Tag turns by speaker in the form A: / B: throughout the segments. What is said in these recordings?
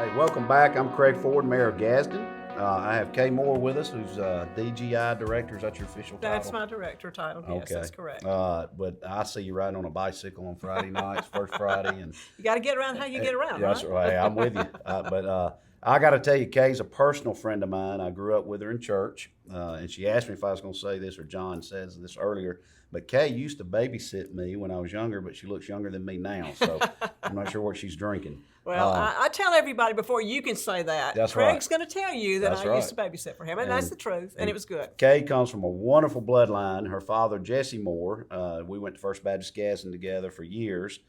A: Hey, welcome back. I'm Craig Ford, Mayor of Gadsden. I have Kay Moore with us, who's DGI Director. Is that your official title?
B: That's my director title, yes,
A: Okay.
B: that's correct.
A: But I see you riding on a bicycle on Friday nights, first Friday. And
B: You got to get around how you get around,
A: that's
B: right?
A: right. Hey, I'm with you. But I got to tell you, Kay's a personal friend of mine. I grew up with her in church, and she asked me if I was going to say this, or John says this earlier. But Kay used to babysit me when I was younger, but she looks younger than me now, so I'm not sure what she's drinking.
B: Well, I tell everybody before you can say that.
A: That's
B: Craig's
A: right.
B: going to tell you that
A: That's
B: I used to
A: right.
B: babysit for him, and that's the truth, and it was good.
A: Kay comes from a wonderful bloodline. Her father, Jesse Moore, we went to First Baptist Gadsden together for years.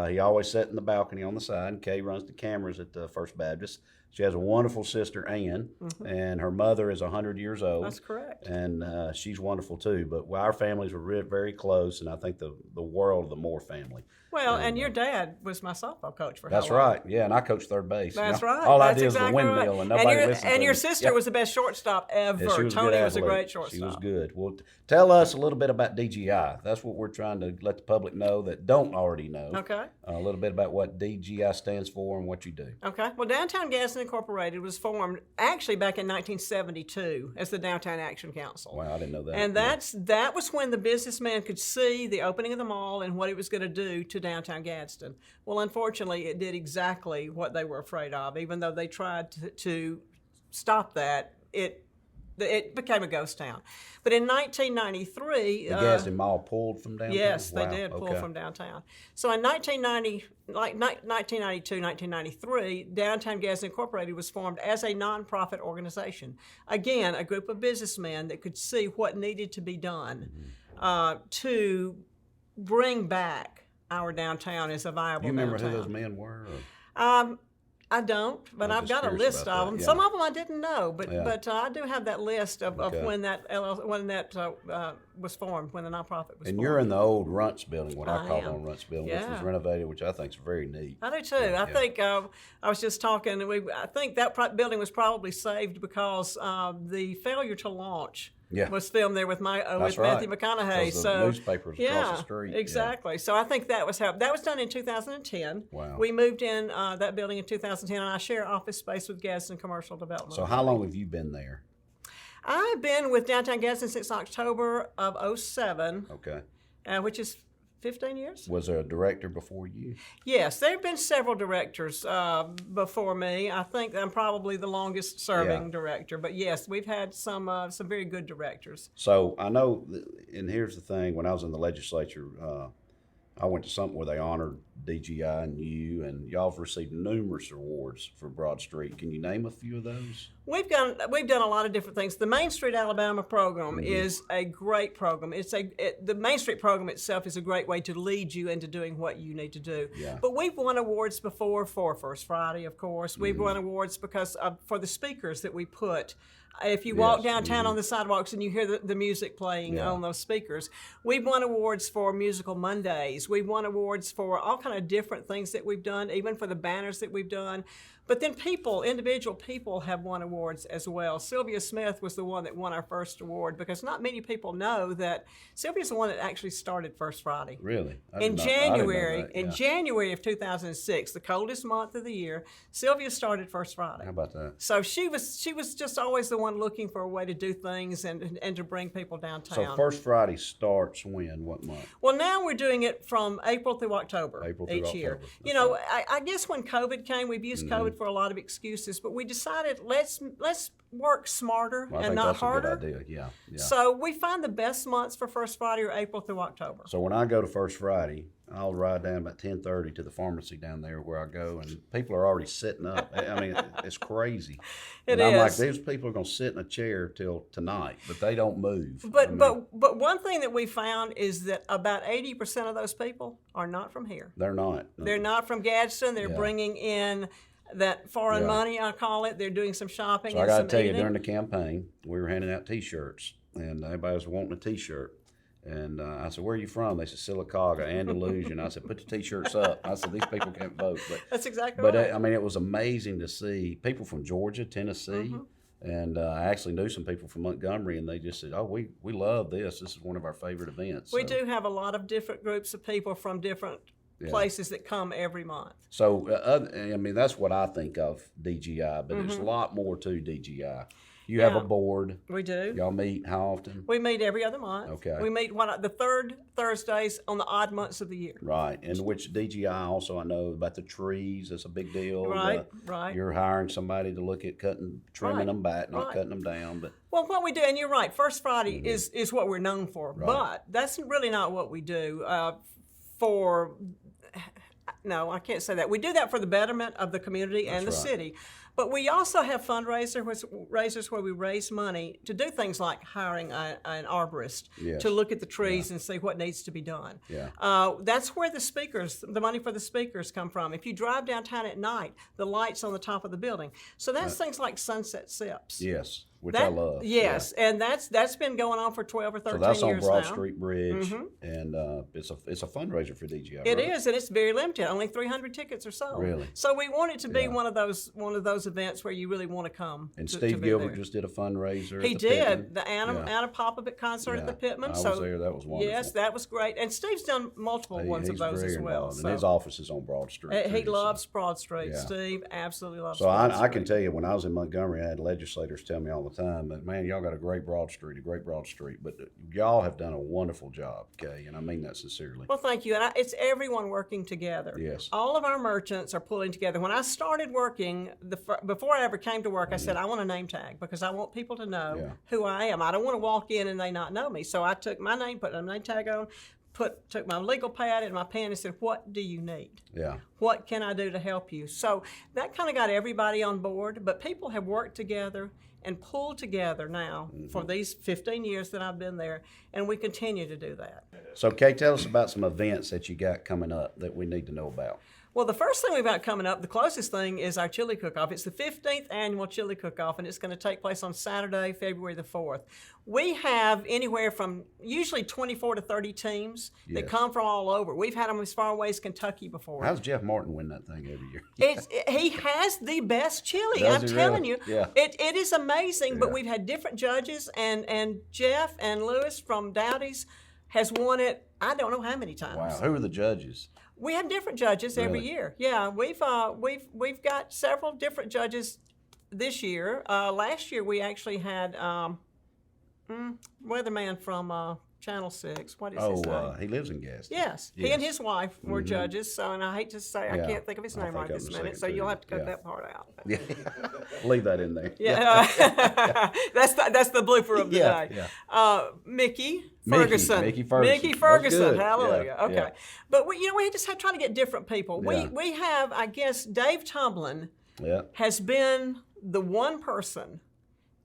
A: He always sat in the balcony on the side, and Kay runs the cameras at the First Baptist. She has a wonderful sister, Ann, and her mother is 100 years old.
B: That's correct.
A: And she's wonderful too. But our families were very close, and I think the world of the Moore family.
B: Well, and your dad was my softball coach for
A: That's
B: how long?
A: right. Yeah, and I coached third base.
B: That's right.
A: All I
B: That's
A: did was
B: exactly
A: the windmill,
B: right.
A: and nobody listened to
B: And your
A: me.
B: sister
A: Yep.
B: was the best shortstop ever.
A: Yeah, she was
B: Tony
A: a
B: was a
A: athlete.
B: great shortstop.
A: She was good. Well, tell us a little bit about DGI. That's what we're trying to let the public know that don't already know.
B: Okay.
A: A little bit about what DGI stands for and what you do.
B: Okay. Well, Downtown Gadsden Incorporated was formed actually back in 1972 as the Downtown Action Council.
A: Wow, I didn't know that.
B: And that was when the businessman could see the opening of the mall and what it was going to do to downtown Gadsden. Well, unfortunately, it did exactly what they were afraid of. Even though they tried to stop that, it became a ghost town. But in 1993...
A: The Gadsden Mall pulled from downtown?
B: Yes, they
A: Wow,
B: did pull
A: okay.
B: from downtown. So in 1992, 1993, Downtown Gadsden Incorporated was formed as a nonprofit organization. Again, a group of businessmen that could see what needed to be done to bring back our downtown as a viable
A: You remember
B: downtown.
A: who those men were? Or?
B: I don't, but
A: I'm
B: I've
A: just
B: got a
A: curious
B: list
A: about
B: of them.
A: that, yeah.
B: Some of them I didn't know, but
A: Yeah.
B: I do have that list of
A: Okay.
B: when that was formed, when the nonprofit was
A: And
B: formed.
A: you're in the old Runts building, what I
B: I
A: call
B: am.
A: the old Runts building, which was
B: Yeah.
A: renovated, which I think is very neat.
B: I do too.
A: Yeah.
B: I think I was just talking. I think that building was probably saved because the failure to launch
A: Yeah.
B: was filmed there with
A: That's
B: Matthew
A: right.
B: McConaughey.
A: 'Cause the
B: So
A: newspapers across the street. Yeah.
B: exactly. So I think that was that was done in 2010.
A: Wow.
B: We moved in that building in 2010, and I share office space with Gadsden Commercial Development.
A: So how long have you been there?
B: I've been with Downtown Gadsden since October of 07,
A: Okay.
B: which is 15 years.
A: Was there a director before you?
B: Yes, there have been several directors before me. I think I'm probably the longest serving
A: Yeah.
B: director, but yes, we've had some very good directors.
A: So I know, and here's the thing, when I was in the legislature, I went to something where they honored DGI and you, and y'all have received numerous awards for Broad Street. Can you name a few of those?
B: We've done a lot of different things. The Main Street Alabama program is a great program. The Main Street program itself is a great way to lead you into doing what you need to do.
A: Yeah.
B: But we've won awards before for First Friday, of course. We've won awards because for the speakers that we put. If you walk downtown on the sidewalks and you hear the music playing on those speakers, we've won awards for Musical Mondays. We've won awards for all kind of different things that we've done, even for the banners that we've done. But then individual people have won awards as well. Sylvia Smith was the one that won our first award because not many people know that Sylvia's the one that actually started First Friday.
A: Really?
B: In January of 2006, the coldest month of the year, Sylvia started First Friday.
A: How about that?
B: So she was just always the one looking for a way to do things and to bring people downtown.
A: So First Friday starts when? What month?
B: Well, now we're doing it from April through October each year.
A: October.
B: You know, I guess when COVID came, we've used COVID for a lot of excuses, but we decided let's work smarter
A: Well, I
B: and
A: think
B: not
A: that's
B: harder.
A: a good idea. Yeah.
B: So we find the best months for First Friday are April through October.
A: So when I go to First Friday, I'll ride down about 10:30 to the pharmacy down there where I go, and people are already sitting up. I mean, it's crazy.
B: It
A: I'm like,
B: is.
A: these people are going to sit in a chair till tonight, but they don't move.
B: But but one thing that we found is that about 80% of those people are not from here.
A: They're not.
B: They're not from Gadsden. They're
A: Yeah.
B: bringing in that foreign money, I call it. They're doing some shopping.
A: So I
B: and
A: got to
B: some
A: tell you,
B: eating.
A: during the campaign, we were handing out T-shirts, and everybody was wanting a T-shirt. And I said, "Where are you from?" They said, "Sylacauga, Andalusian." I said, "Put the T-shirts up." I said, "These people can't vote." But
B: That's exactly
A: But
B: right.
A: I mean, it was amazing to see people from Georgia, Tennessee, and I actually knew some people from Montgomery, and they just said, "Oh, we love this. This is one of our favorite events."
B: We
A: So,
B: do have a lot of different groups of people from different places that come every month.
A: So, I mean, that's what I think of DGI, but there's a lot more to DGI. You have a board.
B: We do.
A: Y'all meet how often?
B: We meet every other month.
A: Okay.
B: We meet the third Thursdays on the odd months of the year.
A: Right. And which DGI also, I know about the trees. That's a big deal.
B: Right.
A: You're hiring somebody to look at trimming them back, not cutting them down. But
B: well, what we do, and you're right, First Friday is what we're known for.
A: Right.
B: But that's really not what we do no, I can't say that. We do that for the betterment of the community and the city. But we also have fundraisers where we raise money to do things like hiring an arborist to look at the trees and see what needs to be done.
A: Yeah.
B: That's where the money for the speakers come from. If you drive downtown at night, the lights on the top of the building. So that's things like sunset sips.
A: Yes. Which I love.
B: Yes, and that's been going on for 12 or 13 years now.
A: So that's on Broad Street Bridge, and it's a fundraiser for DGI.
B: It is, and it's very limited. Only 300 tickets are sold.
A: Really?
B: So we want it to be one of those events where you really want to come.
A: And Steve Gilbert just did a fundraiser.
B: He did the Anna Popovic concert at the Pittman.
A: I was there. That was wonderful.
B: Yes, that was great. And Steve's done multiple ones of those as well.
A: So. And his office is on Broad Street.
B: He loves Broad Street. Steve absolutely loves.
A: So I can tell you, when I was in Montgomery, I had legislators tell me all the time that, man, y'all got a great Broad Street. But y'all have done a wonderful job, okay? And I mean that sincerely.
B: Well, thank you. And it's everyone working together.
A: Yes.
B: All of our merchants are pulling together. When I started working, before I ever came to work, I said, I want a name tag because I want people to know who I am. I don't want to walk in and they not know me. So I took my name, put a name tag on, took my legal pad and my pen and said, what do you need?
A: Yeah.
B: What can I do to help you? So that kind of got everybody on board, but people have worked together and pulled together now for these 15 years that I've been there, and we continue to do that.
A: So, Kay, tell us about some events that you got coming up that we need to know about.
B: Well, the first thing we've got coming up, the closest thing, is our chili cook-off. It's the 15th annual chili cook-off, and it's going to take place on Saturday, February the 4th. We have anywhere from usually 24 to 30 teams that come from all over. We've had them as far away as Kentucky before.
A: How's Jeff Martin win that thing every year?
B: He has the best chili.
A: Does
B: I'm
A: he
B: telling
A: really?
B: you.
A: Yeah.
B: It is amazing, but we've had different judges, and Jeff and Lewis from Dowdy's has won it I don't know how many times.
A: Wow. Who are the judges?
B: We have different judges every year. Yeah, we've got several different judges this year. Last year we actually had weatherman from Channel 6. What is his name?
A: He lives in Gadsden.
B: Yes, he and his wife were judges. So, and I hate to say, I can't think of his name right this minute. So you'll have to cut that part out.
A: Yeah. Leave that in there.
B: Yeah, that's the blooper of the day. Yeah. Mickey Ferguson.
A: Mickey Ferguson.
B: Hallelujah.
A: Yeah.
B: Okay,
A: Yeah.
B: but we just have trying to get different people.
A: Yeah.
B: We have, I guess, Dave Tumblin has been the one person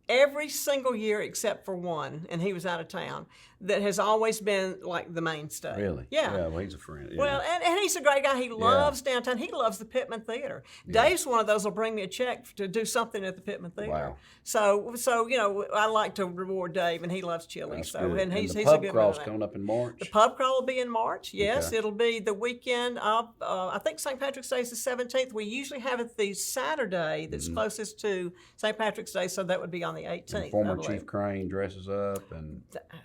B: every single year except for one, and he was out of town, that has always been like the mainstay.
A: Really?
B: Yeah.
A: Yeah, well, he's a friend. Yeah.
B: Well, and he's a great guy. He loves downtown. He loves the Pittman Theater. Dave's one of those will bring me a check to do something at the Pittman Theater.
A: Wow.
B: So you know, I like to reward Dave, and he loves chili.
A: That's
B: so
A: good.
B: and he's
A: the
B: a
A: pub
B: good
A: crawl's
B: man.
A: coming up in March.
B: The pub crawl will be in March. Yes,
A: Okay.
B: it'll be the weekend of I think St. Patrick's Day is the 17th. We usually have it the Saturday that's closest to St. Patrick's Day, so that would be on the 18th.
A: And former Chief Crane dresses up, and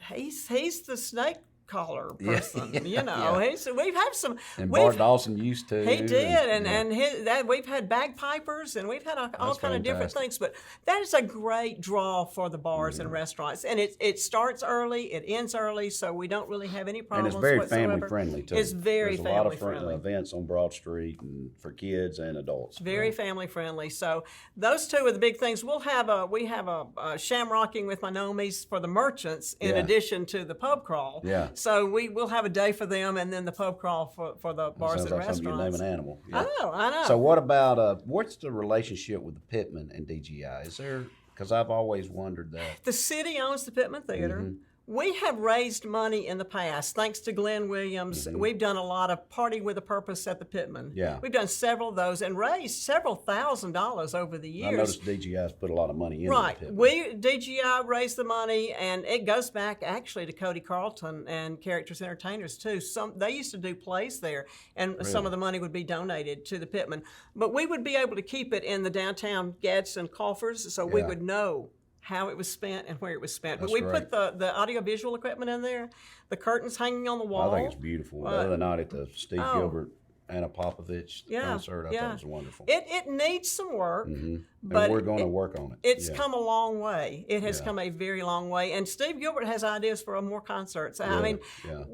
B: he's the snake collar person. You know, we've had some.
A: And Bart Dawson used to.
B: He did, and we've had bagpipers, and we've had all kind of different things. But that is a great draw for the bars and restaurants, and it starts early, it ends early, so we don't really have any problems.
A: And it's very
B: whatsoever.
A: family friendly too.
B: It's very
A: There's
B: family
A: a lot of
B: friendly.
A: events on Broad Street and for kids and adults.
B: Very family friendly. So those two are the big things. We have a shamrocking with my nomies for the merchants in addition to the pub crawl.
A: Yeah.
B: So we will have a day for them, and then the pub crawl for the bars and
A: like
B: restaurants.
A: Something you name an animal. Yeah.
B: I know.
A: So what about what's the relationship with the Pittman and DGI? Is there? Because I've always wondered that.
B: The city owns the Pittman Theater. We have raised money in the past, thanks to Glenn Williams. We've done a lot of Party with a Purpose at the Pittman.
A: Yeah.
B: We've done several of those and raised several $1,000s over the years.
A: I noticed DGI's put a lot of money into
B: Right.
A: the Pittman.
B: DGI raised the money, and it goes back actually to Cody Carlton and Characters Entertainers too. They used to do plays there, and some of the money would be donated to the Pittman. But we would be able to keep it in the downtown Gadsden coffers, so we would know how it was spent and where it was spent.
A: That's
B: But we
A: great.
B: put the audiovisual equipment in there, the curtains hanging on the wall.
A: I think it's beautiful. The other night at the Steve
B: Oh.
A: Gilbert, Anna Popovich concert, I thought it was wonderful.
B: It needs some work,
A: And
B: but
A: we're going to work on it.
B: it's
A: Yeah.
B: come a long way. It has come a very long way. And Steve Gilbert has ideas for more concerts. I mean,
A: Yeah.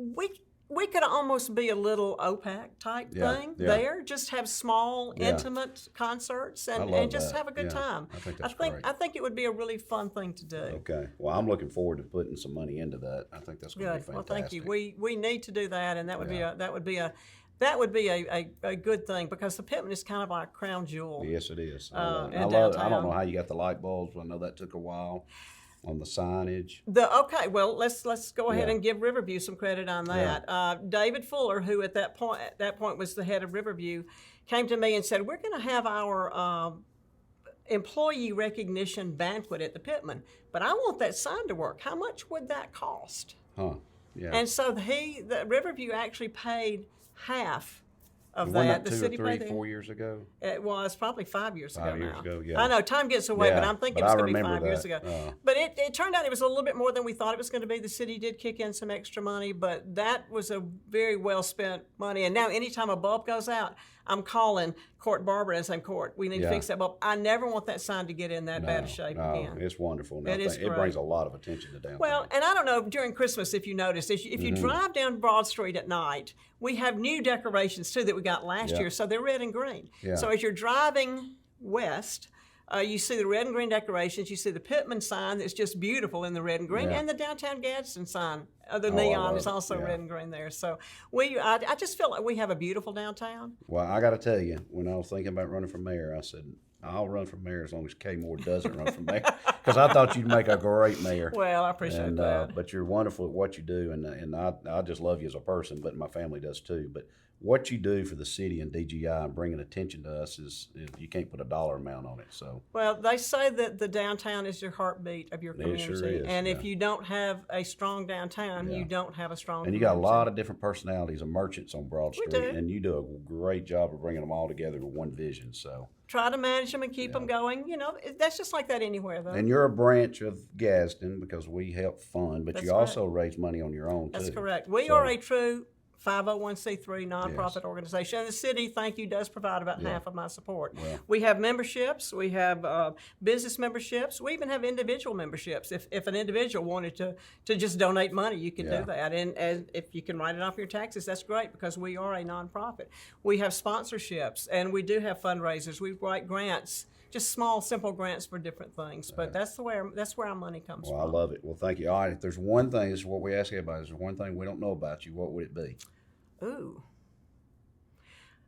B: we could almost be a little OPEC type thing there. Just have small, intimate concerts
A: I
B: and
A: love
B: just
A: that.
B: have a good
A: Yeah.
B: time.
A: I think that's great.
B: I think it would be a really fun thing to do.
A: Okay. Well, I'm looking forward to putting some money into that. I think that's going to be
B: Good.
A: fantastic.
B: Well, thank you. We need to do that, and that would be a good thing because the Pittman is kind of our crown jewel.
A: Yes, it is.
B: in
A: I love it. I
B: downtown.
A: don't know how you got the light bulbs. I know that took a while on the signage.
B: Well, let's go ahead
A: Yeah.
B: and give Riverview some credit on that. David Fuller, who at that point was the head of Riverview, came to me and said, "We're going to have our employee recognition banquet at the Pittman, but I want that sign to work. How much would that cost?"
A: Huh. Yeah.
B: And so the Riverview actually paid half of
A: Wasn't
B: that.
A: that
B: The
A: 2
B: city
A: or 3,
B: paid
A: 4 years ago?
B: It was probably 5 years ago
A: 5 years
B: now.
A: ago, yeah.
B: I know, time gets away, but
A: Yeah,
B: I'm thinking
A: but
B: it's
A: I
B: going to be
A: remember
B: 5 years
A: that.
B: ago. But it turned out it was a little bit more than we thought it was going to be. The city did kick in some extra money, but that was a very well spent money. And now anytime a bulb goes out, I'm calling Court Barber and saying, "Court, we need to fix that bulb." I never want that sign to get in that bad a shape again.
A: It's wonderful. And
B: It is
A: it
B: great.
A: brings a lot of attention to downtown.
B: Well, and I don't know, during Christmas, if you notice, if you drive down Broad Street at night, we have new decorations too that we got last year, so they're red and green.
A: Yeah.
B: So as you're driving west, you see the red and green decorations, you see the Pittman sign that's just beautiful in the red and green, and the Downtown Gadsden sign, the neon
A: love
B: is
A: it.
B: also
A: Yeah.
B: red and green there. So I just feel like we have a beautiful downtown.
A: Well, I got to tell you, when I was thinking about running for mayor, I said, I'll run for mayor as long as Kay Moore doesn't run for mayor, because I thought you'd make a great mayor.
B: Well, I appreciate that.
A: But you're wonderful at what you do, and I just love you as a person, but my family does too. But what you do for the city and DGI and bringing attention to us is you can't put a dollar amount on it. So
B: Well, they say that the downtown is your heartbeat of your community.
A: sure is,
B: and if
A: yeah.
B: you don't have a strong downtown, you don't have a strong
A: and you
B: community.
A: got a lot of different personalities of merchants on Broad
B: We
A: Street,
B: do.
A: and you do a great job of bringing them all together with one vision. So.
B: Try to manage them and keep them going. You know, that's just like that anywhere, though.
A: And you're a branch of Gadsden because we help fund, but
B: That's
A: you also raise money on your own,
B: That's
A: too.
B: correct. We
A: So-
B: are a true 501c3 nonprofit organization. And the city, thank you, does provide about half of my support.
A: Well.
B: We have memberships. We have business memberships. We even have individual memberships. If an individual wanted to just donate money, you can do that. And if you can write it off your taxes, that's great because we are a nonprofit. We have sponsorships, and we do have fundraisers. We write grants, just small, simple grants for different things. But that's where our money comes
A: Well,
B: from.
A: I love it. Well, thank you. All right, if there's one thing, this is what we ask everybody, is there one thing we don't know about you, what would it be?
B: Ooh.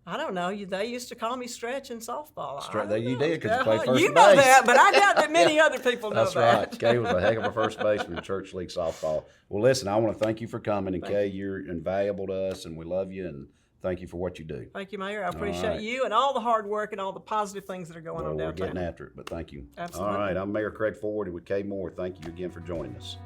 B: I don't know. They used to call me Stretch in softball.
A: You did because you played first
B: You
A: base.
B: know that, but I doubt that many other people know
A: That's
B: that.
A: right. Kay was a heck of a first baseman in church league softball. Well, listen, I want to thank you for coming, and Kay, you're invaluable to us, and we love you, and thank you for what you do.
B: Thank you, Mayor. I appreciate
A: right.
B: you and all the hard work and all the positive things that are going
A: Well,
B: on
A: we're
B: downtown.
A: getting after it, but thank you.
B: Absolutely.
A: All right, I'm Mayor Craig Ford with Kay Moore. Thank you again for joining us.